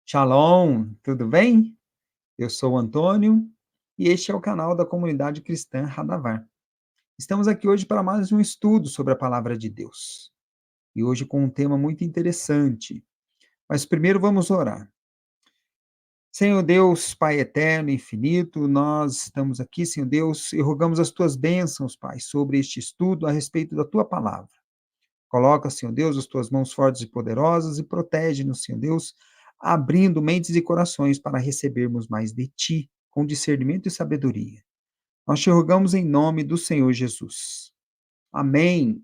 Shalom, tudo bem? Eu sou o Antônio e este é o canal da comunidade cristã Radavar. Estamos aqui hoje para mais um estudo sobre a palavra de Deus. E hoje com um tema muito interessante. Mas primeiro vamos orar. Senhor Deus, Pai eterno e infinito, nós estamos aqui, Senhor Deus, e rogamos as tuas bênçãos, Pai, sobre este estudo a respeito da tua palavra. Coloca, Senhor Deus, as tuas mãos fortes e poderosas e protege-nos, Senhor Deus, abrindo mentes e corações para recebermos mais de ti, com discernimento e sabedoria. Nós te rogamos em nome do Senhor Jesus. Amém.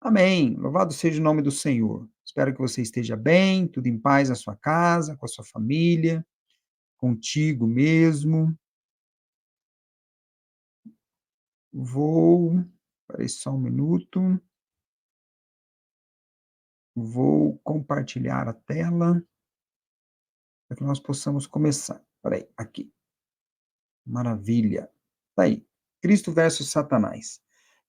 Amém. Louvado seja o nome do Senhor. Espero que você esteja bem, tudo em paz na sua casa, com a sua família, contigo mesmo. Vou. Espera aí só um minuto. Vou compartilhar a tela para que nós possamos começar. Espera aí, aqui. Maravilha. Tá aí. Cristo versus Satanás.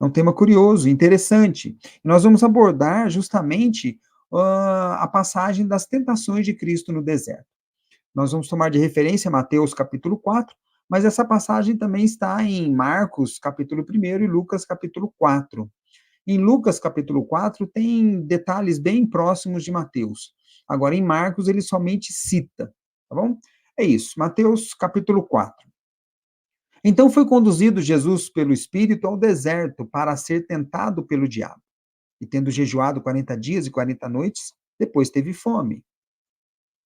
É um tema curioso, interessante. Nós vamos abordar justamente a passagem das tentações de Cristo no deserto. Nós vamos tomar de referência Mateus capítulo 4, mas essa passagem também está em Marcos capítulo 1 e Lucas capítulo 4. Em Lucas capítulo 4 tem detalhes bem próximos de Mateus. Agora em Marcos ele somente cita, tá bom? É isso, Mateus capítulo 4. Então foi conduzido Jesus pelo Espírito ao deserto para ser tentado pelo diabo. E tendo jejuado 40 dias e 40 noites, depois teve fome.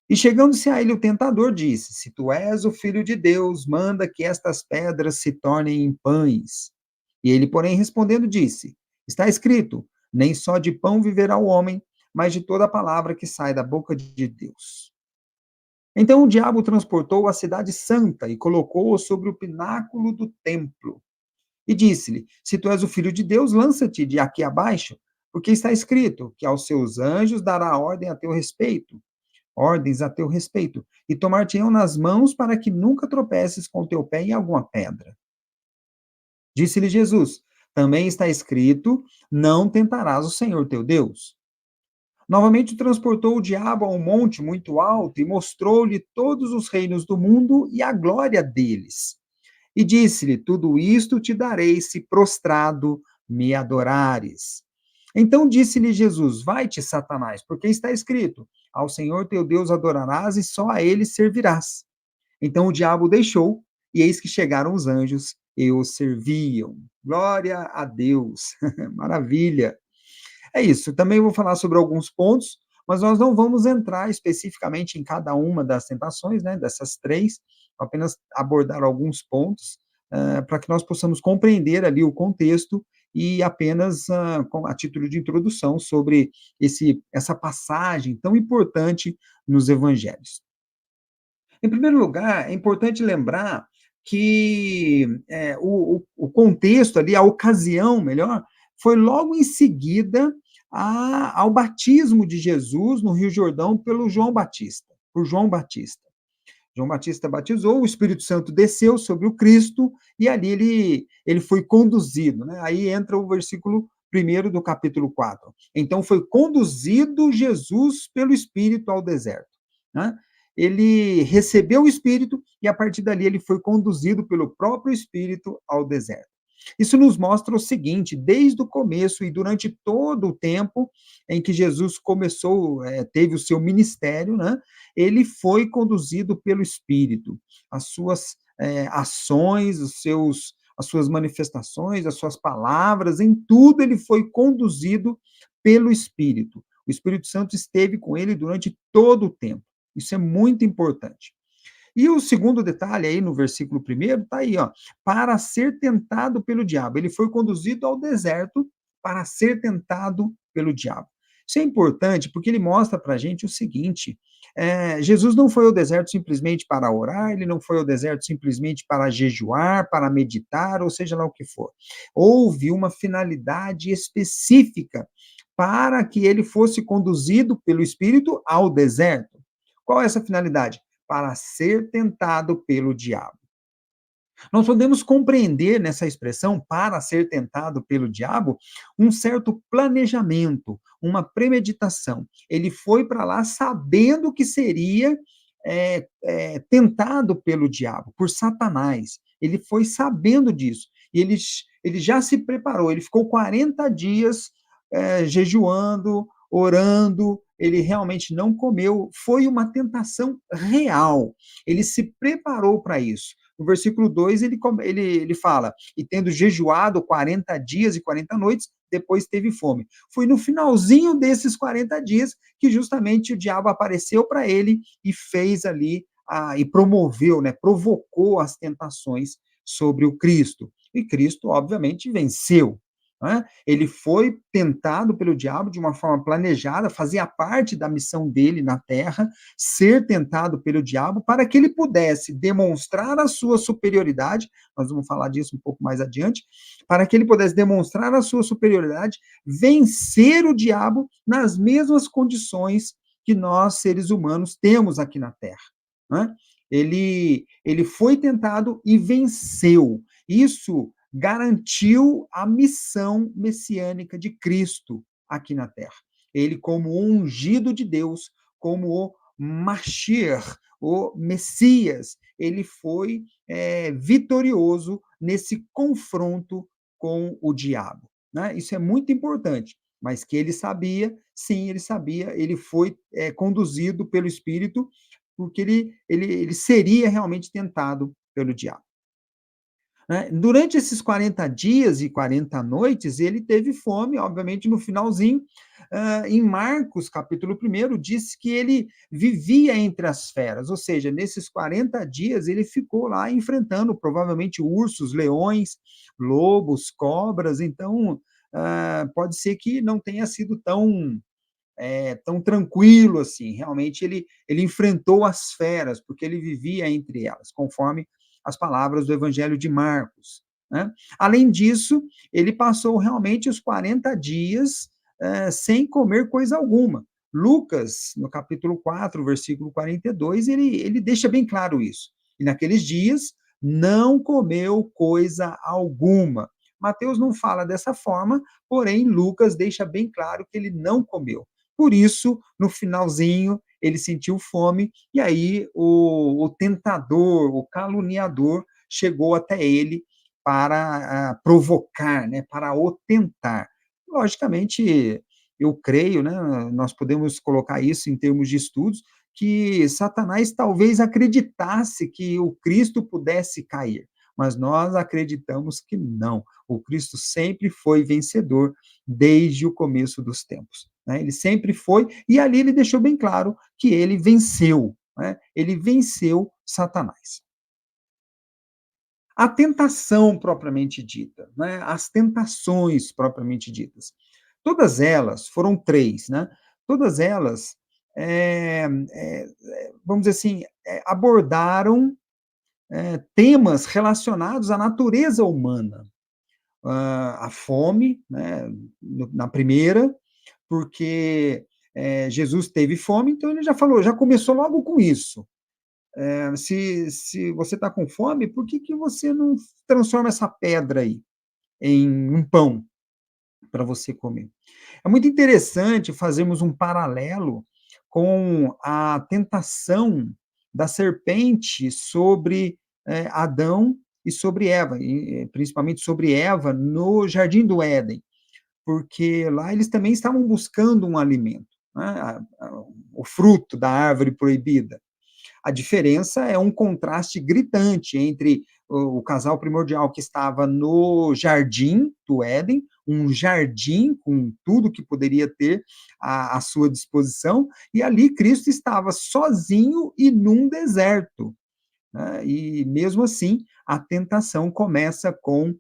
E chegando-se a ele o tentador disse: Se tu és o filho de Deus, manda que estas pedras se tornem em pães. E ele, porém, respondendo, disse: Está escrito: Nem só de pão viverá o homem, mas de toda a palavra que sai da boca de Deus. Então o diabo o transportou à cidade santa e colocou-o sobre o pináculo do templo. E disse-lhe: Se tu és o filho de Deus, lança-te de aqui abaixo, porque está escrito que aos seus anjos dará ordens a teu respeito, e tomar-te-ão nas mãos para que nunca tropeces com o teu pé em alguma pedra. Disse-lhe Jesus: Também está escrito: Não tentarás o Senhor teu Deus. Novamente transportou o diabo a um monte muito alto e mostrou-lhe todos os reinos do mundo e a glória deles. E disse-lhe: Tudo isto te darei se prostrado me adorares. Então disse-lhe Jesus: Vai-te, Satanás, porque está escrito: Ao Senhor teu Deus adorarás e só a ele servirás. Então o diabo o deixou, e eis que chegaram os anjos e o serviam. Glória a Deus. Maravilha. É isso. Também vou falar sobre alguns pontos, mas nós não vamos entrar especificamente em cada uma das tentações, né, dessas três, apenas abordar alguns pontos, para que nós possamos compreender ali o contexto e apenas a título de introdução sobre essa passagem tão importante nos evangelhos. Em primeiro lugar, é importante lembrar que o contexto ali, a ocasião, melhor, foi logo em seguida ao batismo de Jesus no Rio Jordão pelo João Batista, por João Batista. João Batista batizou, o Espírito Santo desceu sobre o Cristo e ali ele foi conduzido. Né? Aí entra o versículo 1 do capítulo 4. Então foi conduzido Jesus pelo Espírito ao deserto. Né? Ele recebeu o Espírito e a partir dali ele foi conduzido pelo próprio Espírito ao deserto. Isso nos mostra o seguinte: desde o começo e durante todo o tempo em que Jesus começou, teve o seu ministério, né, ele foi conduzido pelo Espírito. As suas ações, as suas manifestações, as suas palavras, em tudo ele foi conduzido pelo Espírito. O Espírito Santo esteve com ele durante todo o tempo. Isso é muito importante. E o segundo detalhe aí no versículo 1 está aí, ó, para ser tentado pelo diabo. Ele foi conduzido ao deserto para ser tentado pelo diabo. Isso é importante porque ele mostra para a gente o seguinte: Jesus não foi ao deserto simplesmente para orar, ele não foi ao deserto simplesmente para jejuar, para meditar, ou seja lá o que for. Houve uma finalidade específica para que ele fosse conduzido pelo Espírito ao deserto. Qual é essa finalidade? Para ser tentado pelo diabo. Nós podemos compreender nessa expressão, para ser tentado pelo diabo, um certo planejamento, uma premeditação. Ele foi para lá sabendo que seria tentado pelo diabo, por Satanás. Ele foi sabendo disso. E ele já se preparou, ele ficou 40 dias jejuando, orando, ele realmente não comeu. Foi uma tentação real. Ele se preparou para isso. No versículo 2, ele fala: e tendo jejuado 40 dias e 40 noites, depois teve fome. Foi no finalzinho desses 40 dias que justamente o diabo apareceu para ele e fez ali, e promoveu, né, provocou as tentações sobre o Cristo. E Cristo, obviamente, venceu. Né? Ele foi tentado pelo diabo de uma forma planejada, fazia parte da missão dele na terra, ser tentado pelo diabo para que ele pudesse demonstrar a sua superioridade, nós vamos falar disso um pouco mais adiante, para que ele pudesse demonstrar a sua superioridade, vencer o diabo nas mesmas condições que nós, seres humanos, temos aqui na Terra. Né? Ele foi tentado e venceu. Isso garantiu a missão messiânica de Cristo aqui na Terra. Ele, como o ungido de Deus, como o Mashiach, o Messias, ele foi vitorioso nesse confronto com o diabo. Né? Isso é muito importante, mas que ele sabia, sim, ele sabia, ele foi conduzido pelo Espírito, porque ele seria realmente tentado pelo diabo. Né? Durante esses 40 dias e 40 noites, ele teve fome, obviamente, no finalzinho. Em Marcos, capítulo 1, diz que ele vivia entre as feras, ou seja, nesses 40 dias ele ficou lá enfrentando provavelmente ursos, leões, lobos, cobras. Então, pode ser que não tenha sido tão tranquilo assim. Realmente ele enfrentou as feras, porque ele vivia entre elas, conforme as palavras do Evangelho de Marcos. Né? Além disso, ele passou realmente os 40 dias sem comer coisa alguma. Lucas, no capítulo 4, versículo 42, ele deixa bem claro isso. E naqueles dias não comeu coisa alguma. Mateus não fala dessa forma, porém Lucas deixa bem claro que ele não comeu. Por isso, no finalzinho, ele sentiu fome, e aí o tentador, o caluniador, chegou até ele para provocar, né, para o tentar. Logicamente, eu creio, né, nós podemos colocar isso em termos de estudos, que Satanás talvez acreditasse que o Cristo pudesse cair, mas nós acreditamos que não. O Cristo sempre foi vencedor desde o começo dos tempos. Né? Ele sempre foi, e ali ele deixou bem claro que ele venceu. Né? Ele venceu Satanás. A tentação propriamente dita, né? As tentações propriamente ditas. Todas elas foram três, né? Todas elas, vamos dizer assim, abordaram temas relacionados à natureza humana. A fome, né, na primeira, porque Jesus teve fome, então ele já falou, já começou logo com isso. Se você está com fome, por que você não transforma essa pedra aí em um pão para você comer? É muito interessante fazermos um paralelo com a tentação da serpente sobre Adão e sobre Eva, e principalmente sobre Eva no Jardim do Éden, porque lá eles também estavam buscando um alimento, né, o fruto da árvore proibida. A diferença é um contraste gritante entre o casal primordial que estava no jardim do Éden, um jardim com tudo que poderia ter à sua disposição, e ali Cristo estava sozinho e num deserto. Né? E mesmo assim, a tentação começa com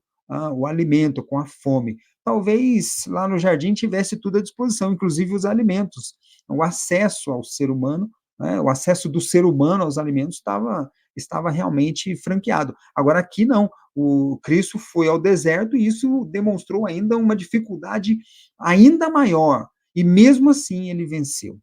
o alimento, com a fome. Talvez lá no jardim tivesse tudo à disposição, inclusive os alimentos, o acesso ao ser humano, né? O acesso do ser humano aos alimentos estava realmente franqueado. Agora aqui não, o Cristo foi ao deserto e isso demonstrou ainda uma dificuldade ainda maior, e mesmo assim ele venceu.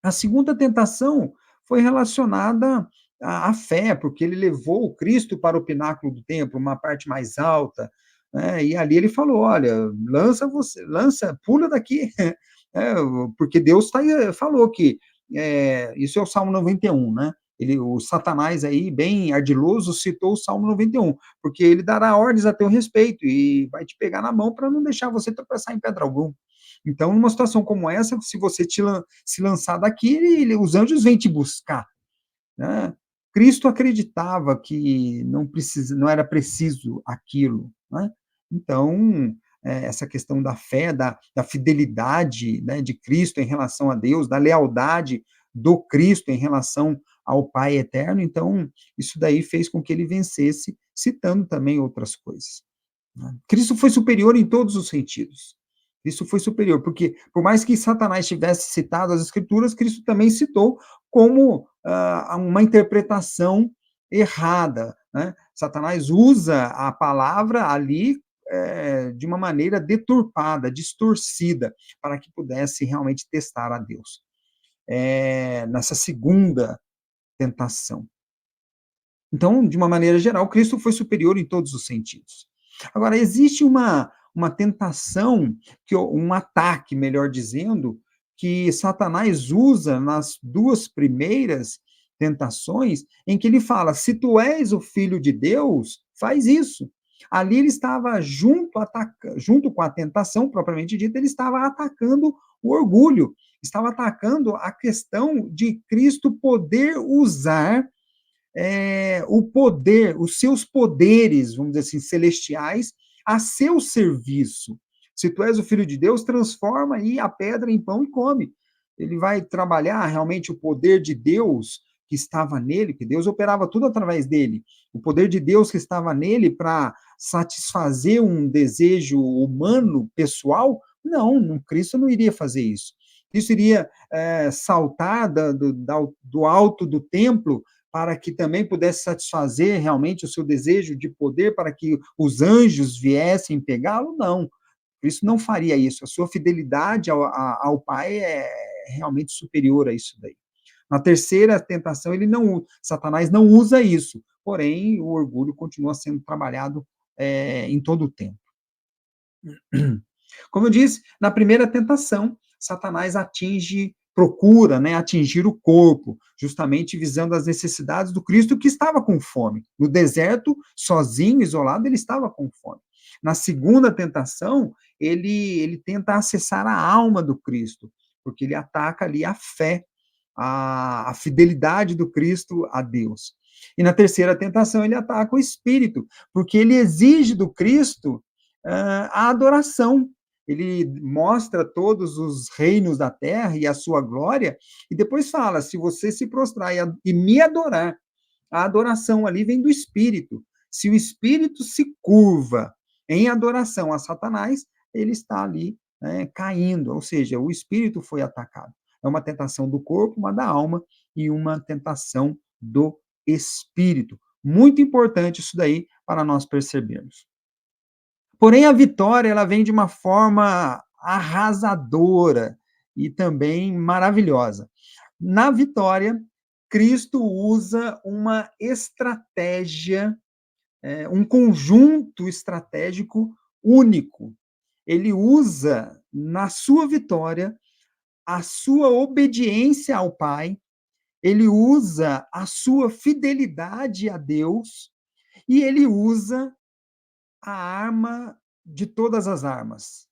A segunda tentação foi relacionada a fé, porque ele levou o Cristo para o pináculo do templo, uma parte mais alta, né, e ali ele falou: "Olha, pula daqui", né, porque Deus falou que, isso é o Salmo 91, né, o Satanás aí, bem ardiloso, citou o Salmo 91, porque ele dará ordens a teu respeito e vai te pegar na mão para não deixar você tropeçar em pedra alguma. Então, numa situação como essa, se você se lançar daqui, os anjos vêm te buscar, né? Cristo acreditava que não era preciso aquilo, né? Então, essa questão da fé, da fidelidade, né, de Cristo em relação a Deus, da lealdade do Cristo em relação ao Pai eterno, então, isso daí fez com que ele vencesse, citando também outras coisas, né? Cristo foi superior em todos os sentidos. Cristo foi superior, porque por mais que Satanás tivesse citado as Escrituras, Cristo também citou como uma interpretação errada, né? Satanás usa a palavra ali de uma maneira deturpada, distorcida, para que pudesse realmente testar a Deus. Nessa segunda tentação. Então, de uma maneira geral, Cristo foi superior em todos os sentidos. Agora, existe uma tentação, um ataque, melhor dizendo, que Satanás usa nas duas primeiras tentações, em que ele fala: se tu és o filho de Deus, faz isso. Ali ele estava junto com a tentação propriamente dita, ele estava atacando o orgulho, estava atacando a questão de Cristo poder usar o poder, os seus poderes, vamos dizer assim, celestiais, a seu serviço. Se tu és o filho de Deus, transforma aí a pedra em pão e come. Ele vai trabalhar realmente o poder de Deus que estava nele, que Deus operava tudo através dele. O poder de Deus que estava nele para satisfazer um desejo humano, pessoal, não, Cristo não iria fazer isso. Cristo iria saltar do alto do templo para que também pudesse satisfazer realmente o seu desejo de poder, para que os anjos viessem pegá-lo? Não, Cristo não faria isso. A sua fidelidade ao Pai é realmente superior a isso daí. Na terceira tentação, Satanás não usa isso, porém o orgulho continua sendo trabalhado em todo o tempo. Como eu disse, na primeira tentação, Satanás procura, né, atingir o corpo, justamente visando as necessidades do Cristo que estava com fome. No deserto, sozinho, isolado, ele estava com fome. Na segunda tentação, ele tenta acessar a alma do Cristo, porque ele ataca ali a fé, a fidelidade do Cristo a Deus. E na terceira tentação, ele ataca o espírito, porque ele exige do Cristo a adoração. Ele mostra todos os reinos da terra e a sua glória, e depois fala: se você se prostrar e me adorar, a adoração ali vem do espírito. Se o espírito se curva em adoração a Satanás, ele está ali, né, caindo, ou seja, o espírito foi atacado. É uma tentação do corpo, uma da alma e uma tentação do espírito. Muito importante isso daí para nós percebermos. Porém, a vitória ela vem de uma forma arrasadora e também maravilhosa. Na vitória, Cristo usa uma estratégia, um conjunto estratégico único. Ele usa na sua vitória a sua obediência ao Pai, ele usa a sua fidelidade a Deus e ele usa a arma de todas as armas,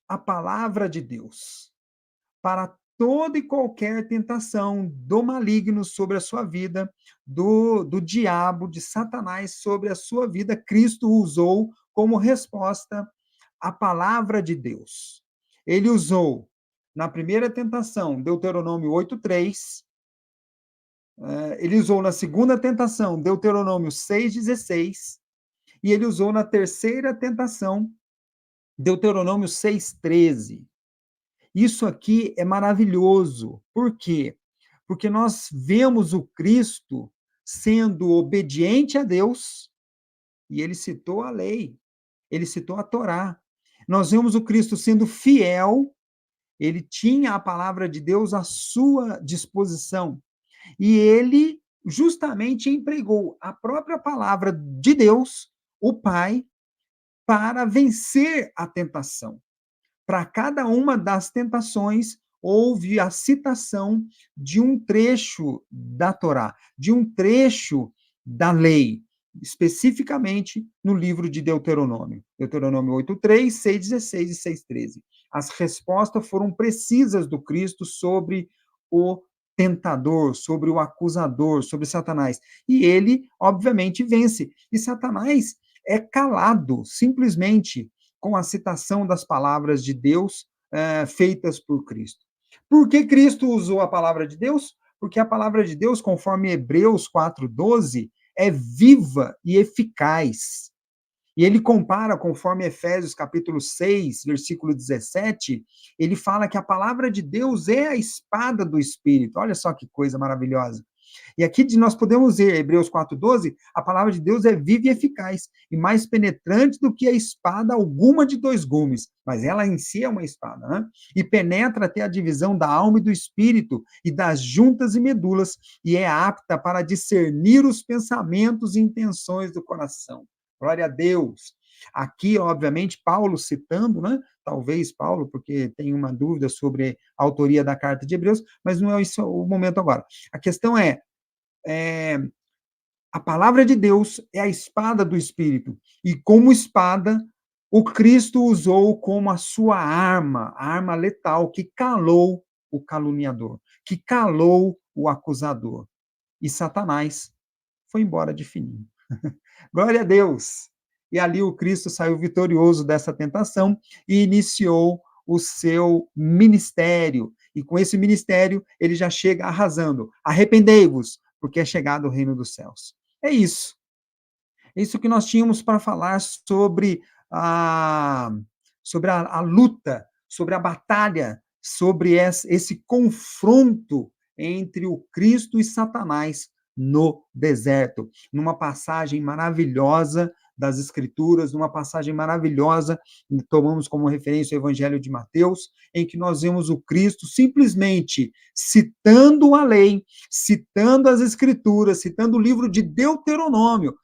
a palavra de Deus, para toda e qualquer tentação do maligno sobre a sua vida, do diabo, de Satanás sobre a sua vida, Cristo usou como resposta a palavra de Deus. Ele usou na primeira tentação, Deuteronômio 8:3, ele usou na segunda tentação, Deuteronômio 6:16, e ele usou na terceira tentação, Deuteronômio 6:13. Isso aqui é maravilhoso. Por quê? Porque nós vemos o Cristo sendo obediente a Deus, e ele citou a lei, ele citou a Torá. Nós vemos o Cristo sendo fiel, ele tinha a palavra de Deus à sua disposição. E ele justamente empregou a própria palavra de Deus, o Pai, para vencer a tentação. Para cada uma das tentações, houve a citação de um trecho da Torá, de um trecho da lei, especificamente no livro de Deuteronômio. Deuteronômio 8:3, 6:16 e 6:13. As respostas foram precisas do Cristo sobre o tentador, sobre o acusador, sobre Satanás. E ele, obviamente, vence. E Satanás é calado, simplesmente, com a citação das palavras de Deus feitas por Cristo. Por que Cristo usou a palavra de Deus? Porque a palavra de Deus, conforme Hebreus 4:12, é viva e eficaz. E ele compara, conforme Efésios capítulo 6, versículo 17, ele fala que a palavra de Deus é a espada do Espírito. Olha só que coisa maravilhosa. E aqui nós podemos ver, Hebreus 4:12, a palavra de Deus é viva e eficaz, e mais penetrante do que a espada alguma de dois gumes, mas ela em si é uma espada, né? E penetra até a divisão da alma e do espírito, e das juntas e medulas, e é apta para discernir os pensamentos e intenções do coração. Glória a Deus. Aqui, obviamente, Paulo citando, né? Talvez Paulo, porque tem uma dúvida sobre a autoria da carta de Hebreus, mas não é isso o momento agora. A questão é, a palavra de Deus é a espada do Espírito. E como espada, o Cristo usou como a sua arma, a arma letal que calou o caluniador, que calou o acusador. E Satanás foi embora de fininho. Glória a Deus! E ali o Cristo saiu vitorioso dessa tentação e iniciou o seu ministério. E com esse ministério, ele já chega arrasando. Arrependei-vos, porque é chegado o reino dos céus. É isso. É isso que nós tínhamos para falar a, sobre a luta, sobre a batalha, sobre esse confronto entre o Cristo e Satanás no deserto, numa passagem maravilhosa das Escrituras, numa passagem maravilhosa, tomamos como referência o Evangelho de Mateus, em que nós vemos o Cristo simplesmente citando a lei, citando as Escrituras, citando o livro de Deuteronômio.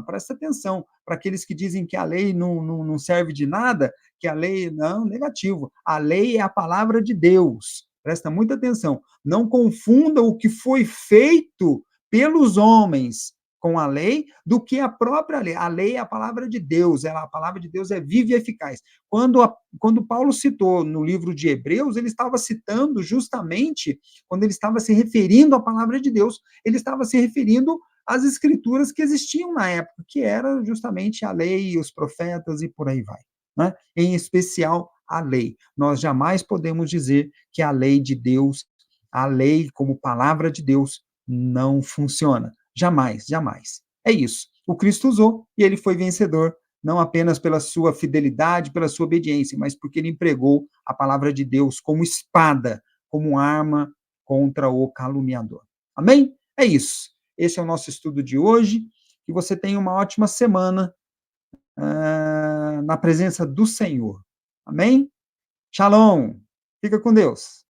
Presta atenção, para aqueles que dizem que a lei não serve de nada, que a lei, não, negativo, a lei é a palavra de Deus, presta muita atenção, não confunda o que foi feito pelos homens com a lei, do que a própria lei. A lei é a palavra de Deus, a palavra de Deus é viva e eficaz. Quando Paulo citou no livro de Hebreus, ele estava citando justamente, quando ele estava se referindo à palavra de Deus, ele estava se referindo às escrituras que existiam na época, que era justamente a lei, os profetas e por aí vai. Né? Em especial, a lei. Nós jamais podemos dizer que a lei de Deus, a lei como palavra de Deus, não funciona. Jamais, jamais. É isso. O Cristo usou e ele foi vencedor, não apenas pela sua fidelidade, pela sua obediência, mas porque ele empregou a palavra de Deus como espada, como arma contra o caluniador. Amém? É isso. Esse é o nosso estudo de hoje. Que você tenha uma ótima semana na presença do Senhor. Amém? Shalom. Fica com Deus.